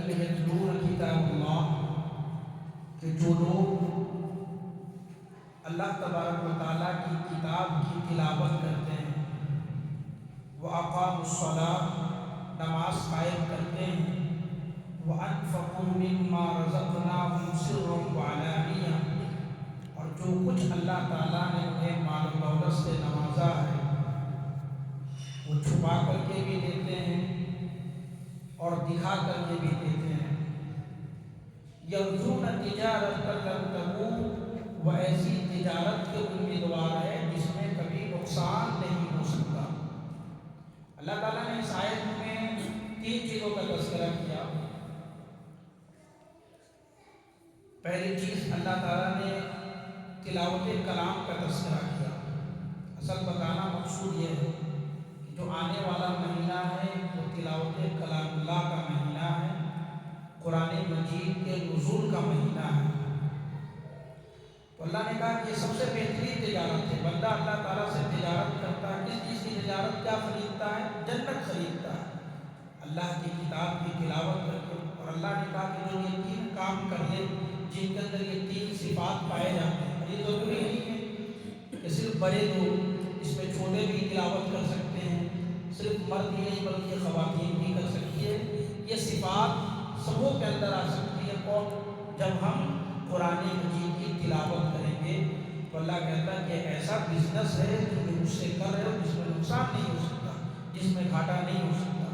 الذین یتلون کتاب اللہ، کہ جو لوگ اللہ تبارک و تعالیٰ کی کتاب کی تلاوت کرتے ہیں، وَأَقَامُوا الصَّلَاةَ، نماز قائم کرتے ہیں، وَأَنفَقُوا مِمَّا رَزَقْنَاهُمْ سِرًّا وَعَلَانِيَةً، اور جو کچھ اللہ تعالیٰ نے انہیں مال و دولت سے نوازا ہے وہ چھپا کر کے بھی دیتے ہیں اور دکھا کر کے بھی دیتے ہیں۔ یرجون تجارت لن تبور، وہ ایسی تجارت کے امیدوار ہے جس میں کبھی نقصان نہیں ہو سکتا۔ اللہ تعالیٰ نے اس آیت میں 3 چیزوں کا تذکرہ کیا۔ پہلی چیز اللہ تعالیٰ نے تلاوت کلام کا تذکرہ کیا۔ اصل بتانا مقصود یہ ہے کہ جو آنے والا مہینہ ہے وہ تلاوت کلام اللہ کا مہینہ ہے، قرآن مجید کے نزول کا مہینہ ہے۔ تو اللہ نے کہا کہ یہ سب سے بہترین تجارت ہے۔ بندہ اللہ تعالیٰ سے تجارت کرتا ہے، کس چیز کی تجارت؟ کیا خریدتا ہے؟ جنت خریدتا ہے اللہ کی کتاب کی تلاوت کر کے۔ اور اللہ نے کہا کہ جو یہ 3 کام کر لے، جن کے اندر یہ 3 صفات پائے جاتے ہیں، اور یہ ضروری نہیں ہے کہ صرف بڑے لوگ، اس میں چھوٹے بھی تلاوت کر سکتے ہیں، صرف مرد ہی نہیں بلکہ خواتین بھی کر سکتی ہے۔ یہ صفات سبوں کے اندر آ سکتی ہے۔ کون؟ جب ہم قرآن مجید کی تلاوت کریں گے تو اللہ کہتا ہے کہ ایسا بزنس ہے جو مجھ سے کر رہے ہو، جس میں نقصان نہیں ہو سکتا، جس میں گھاٹا نہیں ہو سکتا۔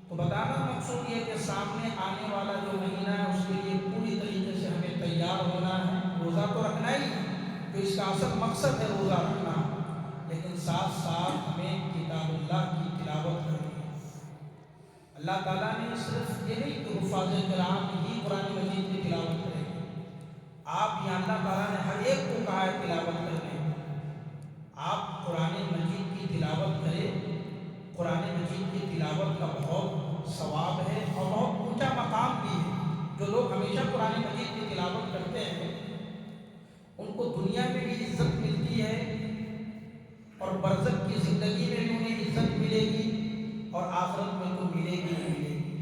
تو بتانا مقصود یہ کہ سامنے آنے والا جو مہینہ ہے اس کے لیے پوری طریقے سے ہمیں تیار ہونا ہے۔ روزہ تو رکھنا ہی ہے، تو اس کا اصل مقصد ہے روزہ رکھنا، لیکن ساتھ ساتھ ہمیں کتاب اللہ کی تلاوت کرنی ہے۔ اللہ تعالیٰ نے صرف یہ نہیں کہ حفاظ کرام ہی قرآن مجید کی تلاوت کریں گے، آپ یہاں اللہ تعالیٰ نے ہر ایک کو کہا ہے تلاوت کرنے۔ آپ قرآن مجید کی تلاوت کریں۔ قرآن مجید کی تلاوت کا بہت ثواب ہے اور بہت اونچا مقام بھی ہے۔ جو لوگ ہمیشہ قرآن مجید کی تلاوت کرتے ہیں ان کو دنیا میں بھی عزت ملتی ہے اور برزخ کی زندگی میں بھی انہیں عزت ملے گی اور آخرت میں تو ملے گی ہی ملے گی۔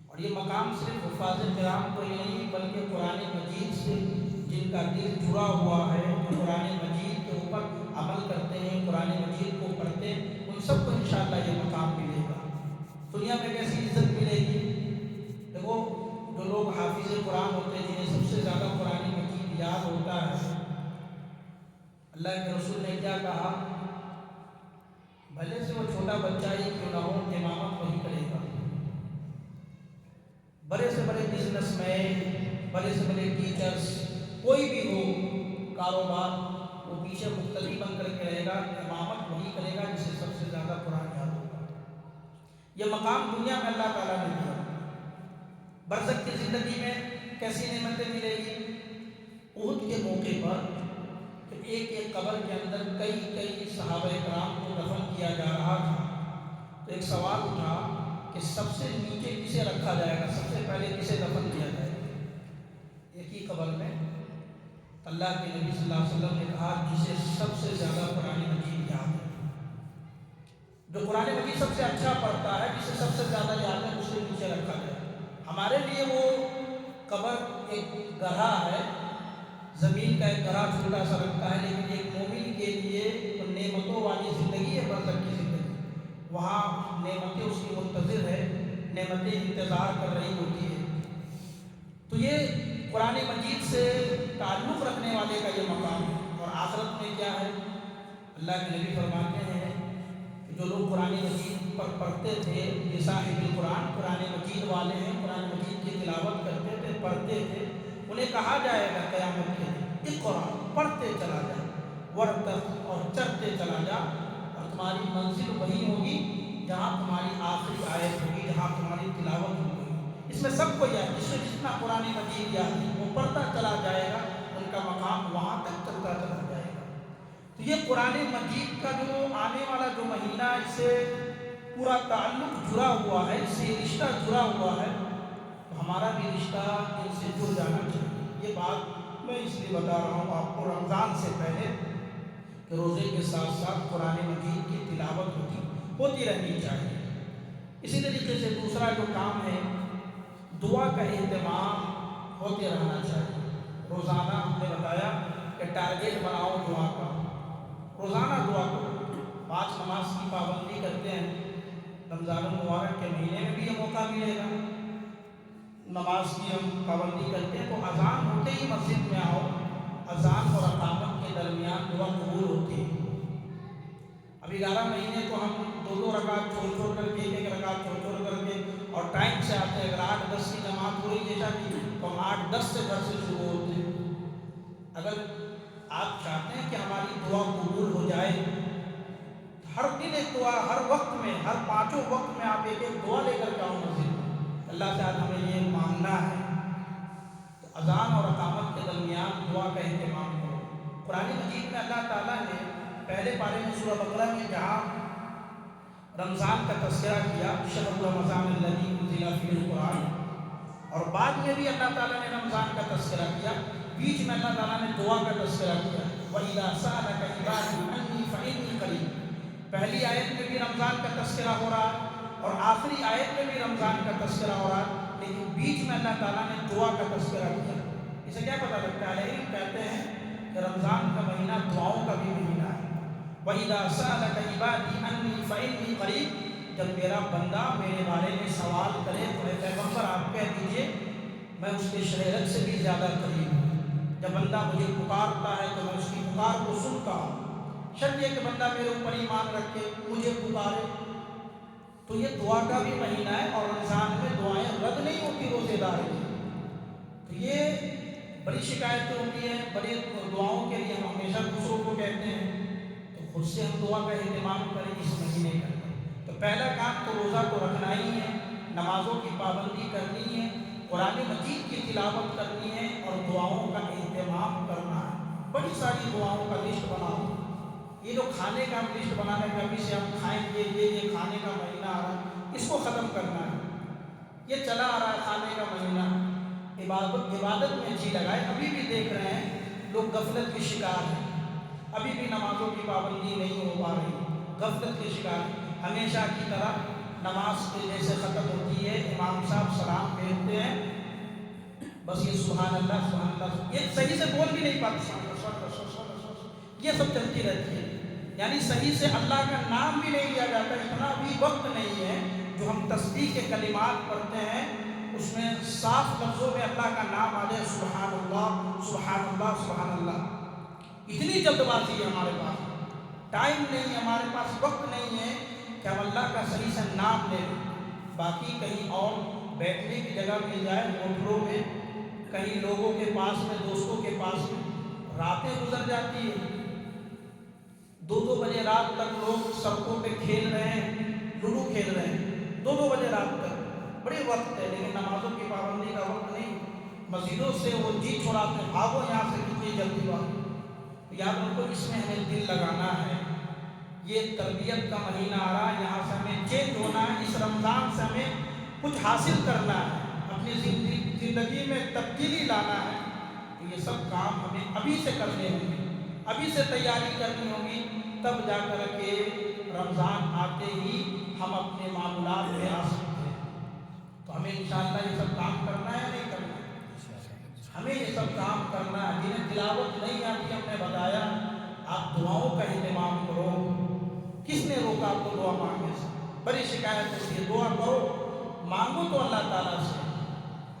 اور یہ مقام صرف حفاظ کرام کو ہی نہیں بلکہ قرآن مجید سے جن کا دل جڑا ہوا ہے، جو قرآن مجید کے اوپر عمل کرتے ہیں، قرآن مجید کو پڑھتے ہیں، ان سب کو انشاءاللہ یہ مقام ملے گا۔ دنیا میں کیسی عزت ملے گی؟ دیکھو، جو لوگ حافظ قرآن ہوتے ہیں، جنہیں سب سے زیادہ قرآن مجید یاد ہوتا ہے، اللہ کے رسول نے کیا کہا؟ بھلے سے وہ چھوٹا بچہ ہی کیوں نہ ہو، امامت وہی کرے گا۔ بڑے سے بڑے بزنس مین، بڑے سے بڑے ٹیچرز، کوئی بھی ہو کاروبار، وہ پیچھے مقتدی بن کر کے رہے گا، امامت وہی کرے گا جسے سب سے زیادہ قرآن یاد ہوگا۔ یہ مقام دنیا میں اللہ تعالیٰ نے دیا۔ برزخ کی زندگی میں کیسی نعمتیں ملے گی؟ احد کے موقع پر کہ ایک ایک قبر کے اندر کئی صحابہ کرام کو دفن کیا جا رہا تھا، تو ایک سوال اٹھا کہ سب سے نیچے کسے رکھا جائے گا، سب سے پہلے کسے دفن کیا جائے گا ایک ہی قبر میں؟ اللہ کے نبی صلی اللہ علیہ وسلم نے کہا جسے سب سے زیادہ قرآن مجید یاد ہے، جو قرآن مجید سب سے اچھا پڑھتا ہے، جسے سب سے زیادہ یاد ہے، اسے نیچے رکھا جائے۔ ہمارے لیے وہ قبر ایک گڑھا ہے، زمین کا ایک گڑھا چھوٹا سا رکھتا ہے، لیکن ایک مومن کے لیے نعمتوں والی زندگی ہے، برزخ کی زندگی۔ وہاں نعمتیں اس کی منتظر ہے، نعمتیں انتظار کر رہی ہوتی ہے۔ تو یہ قرآن مجید سے تعلق رکھنے والے کا یہ مقام ہے۔ اور آخرت میں کیا ہے؟ اللہ کے نبی فرماتے ہیں کہ جو لوگ قرآن مجید پر پڑھتے تھے، یہ صاحب القرآن، قرآن مجید والے ہیں، قرآن مجید کی تلاوت کرتے تھے، پڑھتے تھے، انہیں کہا جائے گا قیامت کے دن اقرا، پڑھتے چلا جا، ورتق، اور چڑھتے چلا جا، اور تمہاری منزل وہی ہوگی جہاں تمہاری آخری آیت ہوگی، جہاں تمہاری تلاوت ہوگی۔ اس میں سب کو یاد، جس سے جتنا قرآن مجید یاد ہے وہ پڑھتا چلا جائے گا، ان کا مقام وہاں تک چلتا چلا جائے گا۔ تو یہ قرآن مجید کا جو آنے والا جو مہینہ، اس سے پورا تعلق جڑا ہوا ہے، اس سے رشتہ جڑا ہوا ہے، تو ہمارا بھی رشتہ ان سے جڑ جانا چاہیے۔ یہ بات میں اس لیے بتا رہا ہوں آپ کو رمضان سے پہلے کہ روزے کے ساتھ ساتھ قرآن مجید کی تلاوت ہوتی رہنی چاہیے۔ اسی طریقے سے دوسرا جو کام ہے دعا کا اہتمام ہوتے رہنا چاہیے۔ روزانہ ہم نے بتایا کہ ٹارگیٹ بناؤ دعا کا، روزانہ دعا کرو۔ 5 نماز کی پابندی کرتے ہیں، رمضان المبارک کے مہینے میں بھی یہ موقع ملے گا، نماز کی ہم پابندی کرتے ہیں تو اذان ہوتے ہی مسجد میں آؤ، اذان اور اقامت کے درمیان دعا قبول ہوتی ہے۔ اب 11 مہینے تو ہم 2 رکعت چھوڑ کر کے، 1 رکعت چھوڑ کر کے اور ٹائم سے آتے ہیں۔ اگر 8-10 کی جماعت ہو رہی ہے جیسا تو ہم 8-10 سے گھر سے شروع ہوتے ہیں۔ اگر آپ چاہتے ہیں کہ ہماری دعا قبول ہو جائے، ہر دن ایک دعا، ہر وقت میں، ہر 5 وقت میں آپ ایک دعا لے کر جاؤ مسجد میں، اللہ سے آج ہمیں یہ مانگنا ہے، تو اذان اور اقامت کے درمیان دعا کا اہتمام کرو۔ قرآن مجید میں اللہ تعالیٰ نے پہلے پارے میں سورہ بقرہ میں جہاں رمضان کا تذکرہ کیا، شہر رمضان الذی انزل فیہ القرآن، اور بعد میں بھی اللہ تعالیٰ نے رمضان کا تذکرہ کیا، بیچ میں اللہ تعالیٰ نے دعا کا تذکرہ کیا۔ وَإِذَا سَأَلَكَ عِبَادِي عَنِّي فَإِنِّي قَرِيبٌ، پہلی آیت میں بھی رمضان کا تذکرہ ہو رہا ہے اور آخری آیت میں بھی رمضان کا تذکرہ ہو رہا ہے، لیکن بیچ میں اللہ تعالیٰ نے دعا کا تذکرہ کیا۔ اسے کیا پتہ لگتا ہے؟ علم کہتے ہیں کہ رمضان کا مہینہ دعاؤں کا بھی مہینہ ہے۔ وَإِذَا سَأَلَكَ عِبَادِي عَنِّي فَإِنِّي قَرِيبٌ، جب میرا بندہ میرے بارے میں سوال کرے تو اے پیغمبر آپ کہہ دیجئے میں اس کے شریعت سے بھی زیادہ قریب ہوں۔ جب بندہ مجھے پکارتا ہے تو میں اس کی پکار کو سنتا ہوں، شرط یہ کہ بندہ میرے اوپر ایمان رکھ کے مجھے پکارے۔ تو یہ دعا کا بھی مہینہ ہے اور رمضان میں دعائیں رد نہیں ہوتی روزے دار کی۔ تو یہ بڑی شکایتیں ہوتی ہیں، بڑی دعاؤں کے لیے ہم ہمیشہ دوسروں کو کہتے ہیں، تو خود سے ہم دعا کا اہتمام کریں اس مہینے کا۔ تو پہلا کام تو روزہ کو رکھنا ہی ہے، نمازوں کی پابندی کرنی ہے، قرآن مجید کی تلاوت کرنی ہے اور دعاؤں کا اہتمام کرنا ہے۔ بڑی ساری دعاؤں کا لسٹ بناؤ۔ یہ جو کھانے کا لسٹ بنانے کا، ابھی سے ہم کھائیں گے، یہ کھانے کا مہینہ آ رہا ہے، اس کو ختم کرنا ہے۔ یہ چلا آ رہا ہے کھانے کا مہینہ، عبادت میں جی لگائے۔ ابھی بھی دیکھ رہے ہیں لوگ غفلت کے شکار ہیں، ابھی بھی نمازوں کی پابندی نہیں ہو پا رہی، غفلت کے شکار ہیں۔ ہمیشہ کی طرح نماز کے جیسے ختم ہوتی ہے، امام صاحب سلام پھیرتے ہیں، بس یہ سبحان اللہ سبحان اللہ، یہ صحیح سے بول بھی نہیں پاتے، یہ سب چلتی رہتی ہے، یعنی صحیح سے اللہ کا نام بھی نہیں لیا جاتا۔ اتنا بھی وقت نہیں ہے جو ہم تسبیح کے کلمات پڑھتے ہیں اس میں صاف لفظوں میں اللہ کا نام آ جائے، سبحان اللہ سبحان اللہ سبحان اللہ۔ اتنی جلد بازی ہے ہمارے پاس، ٹائم نہیں ہے ہمارے پاس، وقت نہیں ہے کہ ہم اللہ کا صحیح سے نام لیں۔ باقی کہیں اور بیٹھنے کی جگہ مل جائے، ہوٹلوں میں، کہیں لوگوں کے پاس میں، دوستوں کے پاس میں، راتیں گزر جاتی ہے، 2-2 بجے رات تک لوگ سڑکوں پہ کھیل رہے ہیں، لوڈو کھیل رہے ہیں 2-2 بجے رات تک، بڑے وقت ہے، لیکن نمازوں کی پابندی کا وقت نہیں۔ مسجدوں سے وہ جی چھوڑاتے ہیں، بھاگو یہاں سے، کتنی جلدی بات۔ یاد رکھو اس میں ہمیں دل لگانا ہے، یہ تربیت کا مہینہ آ رہا ہے، یہاں سے ہمیں چینج ہونا ہے، اس رمضان سے ہمیں کچھ حاصل کرنا ہے، اپنی زندگی میں تبدیلی لانا ہے۔ تو یہ سب کام ہمیں ابھی سے کرنے ہوں گے، ابھی سے تیاری کرنی ہوگی، تب جا کر کے رمضان آتے ہی ہم اپنے معمولات میں آ سکتے ہیں۔ تو ہمیں انشاءاللہ یہ سب کام کرنا ہے یا نہیں کرنا ہے؟ ہمیں یہ سب کام کرنا ہے۔ جنہیں تلاوت نہیں آتی ہم نے بتایا آپ دعاؤں کا اہتمام کرو۔ کس نے روکا آپ کو دعا مانگنے سے؟ بڑی شکایت ہوتی ہے، دعا کرو، مانگو تو اللہ تعالیٰ سے۔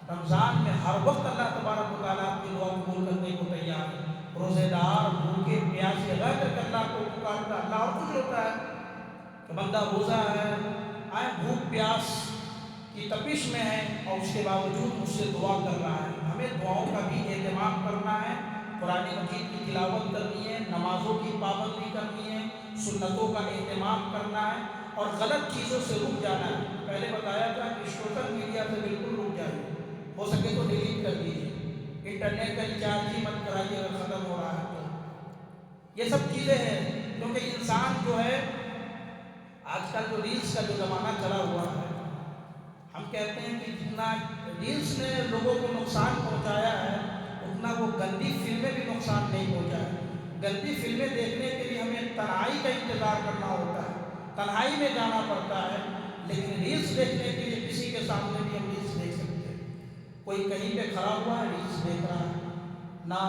رمضان میں ہر وقت اللہ تبارک و تعالیٰ آپ کی دعا قبول کرنے کو تیار ہے۔ روزے دار بھوکے پیاسے رہ کر کے اللہ کو پکارتا، اللہ اور خوش ہوتا ہے کہ بندہ روزہ ہے، آئے بھوک پیاس کی تپش میں ہے اور اس کے باوجود مجھ سے دعا کر رہا ہے۔ ہمیں دعاؤں کا بھی اہتمام کرنا ہے، قرآن مجید کی تلاوت کرنی ہے، نمازوں کی پابندی کرنی ہے، سنتوں کا اہتمام کرنا ہے اور غلط چیزوں سے رک جانا ہے۔ پہلے بتایا تھا کہ سوشل میڈیا سے بالکل رک جائے، ہو سکے تو ڈیلیٹ کر دیجیے، انٹرنیٹ کا ریچارج ہی مت کرائیے اگر ختم ہو رہا ہے تو۔ یہ سب چیزیں ہیں، کیونکہ انسان جو ہے آج کل جو ریلز کا جو زمانہ چلا ہوا ہے، ہم کہتے ہیں کہ جتنا ریلز نے لوگوں کو نقصان پہنچایا ہے اتنا وہ گندی فلمیں بھی نقصان نہیں پہنچایا۔ گندی فلمیں دیکھنے کے لیے ہمیں تنہائی کا انتظار کرنا ہوتا ہے، تنہائی میں جانا پڑتا ہے، لیکن ریلز دیکھنے کے لیے کسی کے سامنے بھی ہم ریلز دیکھ سکتے ہیں۔ کوئی کہیں پہ کھڑا ہوا ہے ریلس دیکھ رہا ہے، نہ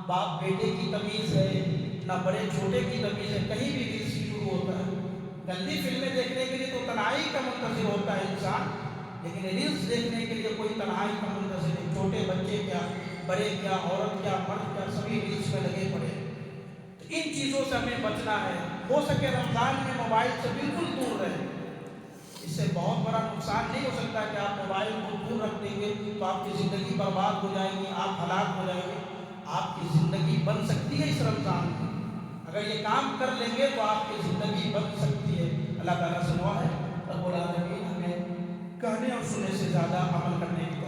باپ بیٹے کی تمیز ہے، نہ بڑے چھوٹے کی تمیز ہے، کہیں بھی ریلس شروع ہوتا ہے۔ گندی فلمیں دیکھنے کے لیے تو تنہائی کا منتظر ہوتا ہے انسان، لیکن ریلس دیکھنے کے لیے کوئی تنہائی کا منتظر نہیں۔ چھوٹے بچے کیا، بڑے کیا، عورت کیا، مرد کیا، سبھی ریلس میں لگے پڑے ہیں۔ تو ان چیزوں سے ہمیں بچنا ہے۔ ہو سکے رمضان میں موبائل سے بالکل دور رہیں، اس سے بہت بڑا نقصان نہیں ہو سکتا کہ آپ موبائل کو دور رکھ دیں گے تو آپ کی زندگی برباد ہو جائے گی، آپ ہلاک ہو جائیں گے۔ آپ کی زندگی بن سکتی ہے اس رمضان میں، اگر یہ کام کر لیں گے تو آپ کی زندگی بن سکتی ہے۔ اللہ تعالیٰ سے دعا ہے رب العالمین ہمیں کہنے اور سننے سے زیادہ عمل کرنے کی